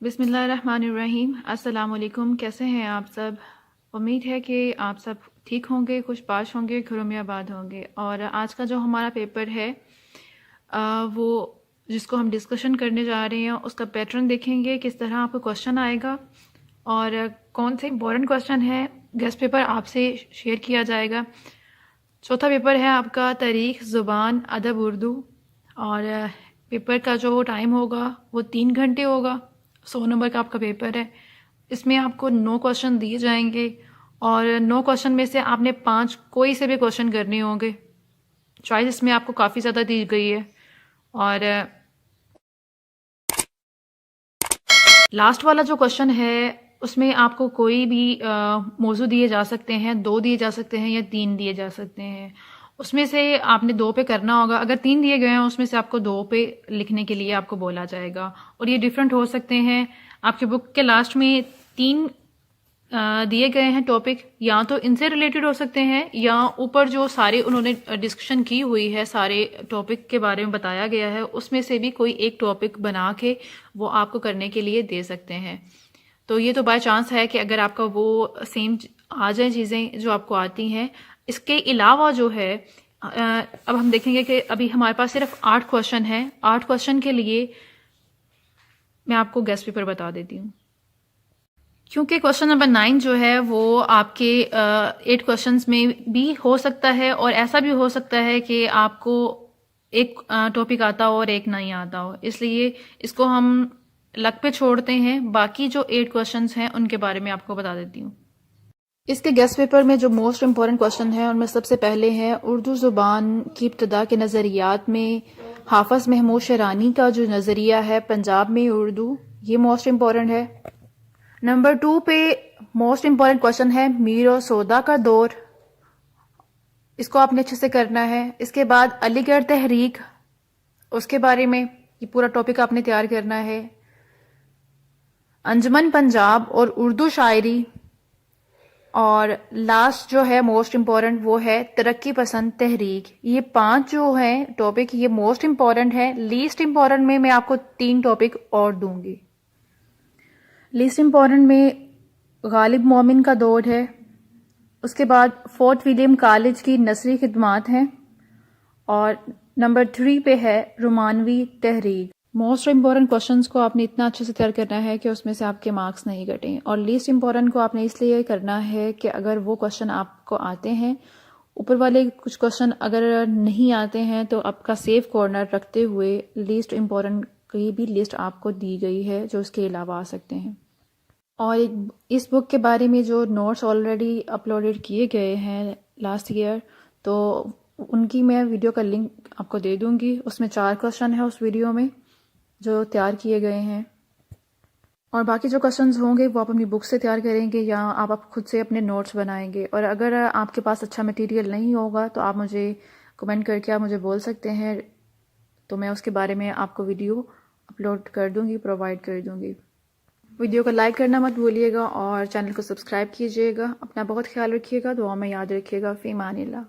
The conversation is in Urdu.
بسم اللہ الرحمن الرحیم۔ السلام علیکم، کیسے ہیں آپ سب؟ امید ہے کہ آپ سب ٹھیک ہوں گے، خوش باش ہوں گے، گھروں میں آباد ہوں گے۔ اور آج کا جو ہمارا پیپر ہے وہ جس کو ہم ڈسکشن کرنے جا رہے ہیں، اس کا پیٹرن دیکھیں گے، کس طرح آپ کو کوشچن آئے گا اور کون سے امپورٹنٹ کوشچن ہے گیسٹ پیپر آپ سے شیئر کیا جائے گا۔ چوتھا پیپر ہے آپ کا تاریخ، زبان، ادب اردو، اور پیپر کا جو ٹائم ہوگا وہ 3 گھنٹے ہوگا۔ 100 نمبر کا آپ کا پیپر ہے۔ اس میں آپ کو 9 کوشچن دیے جائیں گے اور 9 کوشچن میں سے آپ نے 5 کوئی سے بھی کوشچن کرنے ہوں گے۔ چوائس اس میں آپ کو کافی زیادہ دی گئی ہے۔ اور لاسٹ والا جو کوشچن ہے اس میں آپ کو کوئی بھی موضوع دیے جا سکتے ہیں، 2 دیے جا سکتے ہیں یا 3 دیے جا سکتے ہیں۔ اس میں سے آپ نے 2 پہ کرنا ہوگا۔ اگر 3 دیے گئے ہیں اس میں سے آپ کو 2 پہ لکھنے کے لیے آپ کو بولا جائے گا، اور یہ ڈیفرنٹ ہو سکتے ہیں۔ آپ کے بک کے لاسٹ میں 3 دیے گئے ہیں ٹاپک، یا تو ان سے ریلیٹڈ ہو سکتے ہیں یا اوپر جو سارے انہوں نے ڈسکشن کی ہوئی ہے، سارے ٹاپک کے بارے میں بتایا گیا ہے، اس میں سے بھی کوئی ایک ٹاپک بنا کے وہ آپ کو کرنے کے لیے دے سکتے ہیں۔ تو یہ تو بائی چانس ہے کہ اگر آپ کا وہ سیم آ جائیں چیزیں جو آپ کو آتی ہیں۔ اس کے علاوہ جو ہے اب ہم دیکھیں گے کہ ابھی ہمارے پاس صرف 8 کوشچن ہیں۔ 8 کوشچن کے لیے میں آپ کو گیسٹ پیپر بتا دیتی ہوں، کیونکہ کوشچن نمبر 9 جو ہے وہ آپ کے 8 کوشچنز میں بھی ہو سکتا ہے، اور ایسا بھی ہو سکتا ہے کہ آپ کو ایک ٹاپک آتا ہو اور ایک نہیں آتا ہو، اس لیے اس کو ہم لک پہ چھوڑتے ہیں۔ باقی جو 8 کوشچنز ہیں ان کے بارے میں آپ کو بتا دیتی ہوں۔ اس کے گیسٹ پیپر میں جو موسٹ امپورٹنٹ کوشچن ہے ان میں سب سے پہلے ہے اردو زبان کی ابتدا کے نظریات میں حافظ محمود شیرانی کا جو نظریہ ہے پنجاب میں اردو، یہ موسٹ امپورٹنٹ ہے۔ نمبر 2 پہ موسٹ امپورٹنٹ کوشچن ہے میر اور سودا کا دور، اس کو آپ نے اچھے سے کرنا ہے۔ اس کے بعد علی گڑھ تحریک، اس کے بارے میں یہ پورا ٹاپک آپ نے تیار کرنا ہے۔ انجمن پنجاب اور اردو شاعری، اور لاسٹ جو ہے موسٹ امپورٹنٹ وہ ہے ترقی پسند تحریک۔ یہ 5 جو ہیں ٹاپک یہ موسٹ امپورٹنٹ ہے۔ لیسٹ امپورٹنٹ میں آپ کو 3 ٹاپک اور دوں گی۔ لیسٹ امپورٹنٹ میں غالب مومن کا دور ہے، اس کے بعد فورٹ ولیم کالج کی نثری خدمات ہیں، اور نمبر 3 پہ ہے رومانوی تحریک۔ موسٹ امپورٹنٹ کوشچنز کو آپ نے اتنا اچھے سے تیار کرنا ہے کہ اس میں سے آپ کے مارکس نہیں گھٹیں، اور لیسٹ امپورٹنٹ کو آپ نے اس لیے کرنا ہے کہ اگر وہ کوشچن آپ کو آتے ہیں، اوپر والے کچھ کوشچن اگر نہیں آتے ہیں تو آپ کا سیف کارنر رکھتے ہوئے لیسٹ امپورٹنٹ کی بھی لسٹ آپ کو دی گئی ہے جو اس کے علاوہ آ سکتے ہیں۔ اور اس بک کے بارے میں جو نوٹس آلریڈی اپلوڈڈ کیے گئے ہیں لاسٹ ایئر، تو ان کی میں ویڈیو کا لنک آپ کو دے دوں گی۔ اس میں 4 کوشچن ہیں اس ویڈیو میں جو تیار کیے گئے ہیں، اور باقی جو کوشچنز ہوں گے وہ آپ اپنی بک سے تیار کریں گے یا آپ خود سے اپنے نوٹس بنائیں گے۔ اور اگر آپ کے پاس اچھا مٹیریل نہیں ہوگا تو آپ مجھے کمنٹ کر کے آپ مجھے بول سکتے ہیں، تو میں اس کے بارے میں آپ کو ویڈیو اپلوڈ کر دوں گی، پرووائڈ کر دوں گی۔ ویڈیو کو لائک کرنا مت بھولیے گا اور چینل کو سبسکرائب کیجیے گا۔ اپنا بہت خیال رکھیے گا، دعا میں یاد رکھیے گا۔ فی امان اللہ۔